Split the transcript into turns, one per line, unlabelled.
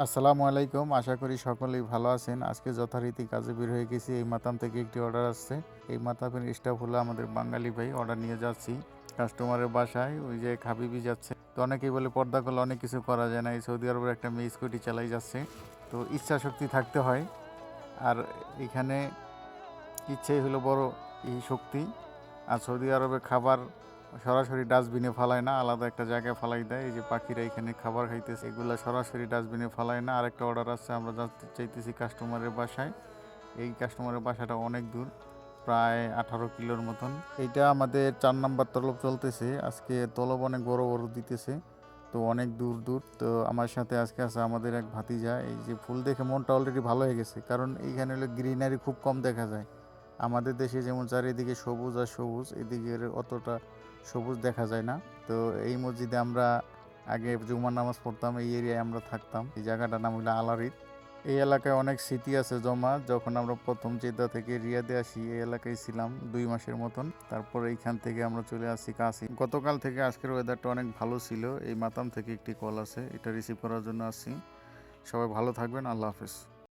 আসসালামু আলাইকুম। আশা করি সকলেই ভালো আছেন। আজকে যথারীতি কাজে বের হয়ে গেছি। এই মাতাম থেকে একটি অর্ডার আসছে। এই মাতামের স্টাফ হলো আমাদের বাঙালি ভাই। অর্ডার নিয়ে যাচ্ছি কাস্টমারের বাসায়। ওই যে হাবিবি যাচ্ছে। তো অনেকেই বলে পর্দা করলে অনেক কিছু করা যায় না। এই সৌদি আরবের একটা মেয়ে স্কুটি চালাই যাচ্ছে। তো ইচ্ছা শক্তি থাকতে হয়। আর এখানে ইচ্ছেই হলো বড় এই শক্তি। আর সৌদি আরবে খাবার সরাসরি ডাস্টবিনে ফালায় না, আলাদা একটা জায়গায় ফালাই দেয়। এই যে পাখিরা এখানে খাবার খাইতেছে, এগুলো সরাসরি ডাস্টবিনে ফালায় না। আরেকটা অর্ডার আসছে, আমরা চাইতেছি কাস্টমারের বাসায়। এই কাস্টমারের বাসাটা অনেক দূর, প্রায় 18 কিলোর মতন। এইটা আমাদের 4 নম্বর তলব চলতেছে। আজকে তলব অনেক বড় বড় দিতেছে, তো অনেক দূর দূর। তো আমার সাথে আজকে আছে আমাদের এক ভাতিজা। এই যে ফুল দেখে মনটা অলরেডি ভালো হয়ে গেছে, কারণ এইখানে হলো গ্রিনারি খুব কম দেখা যায়। আমাদের দেশে যেমন চারিদিকে সবুজ আর সবুজ, এদিকে অতটা সবুজ দেখা যায় না। তো এই মসজিদে আমরা আগে জুমার নামাজ পড়তাম, এই এরিয়ায় আমরা থাকতাম। এই জায়গাটার নাম হলো আলারিদ। এই এলাকায় অনেক স্মৃতি আছে জমা। যখন আমরা প্রথম জেদ্দা থেকে রিয়াদে আসি, এই এলাকায় ছিলাম 2 মাসের মতন। তারপর এইখান থেকে আমরা চলে আসি কাশি। গতকাল থেকে আজকের ওয়েদারটা অনেক ভালো ছিল। এই মাতাম থেকে একটি কল আছে, এটা রিসিভ করার জন্য আসছি। সবাই ভালো থাকবেন। আল্লাহ হাফেজ।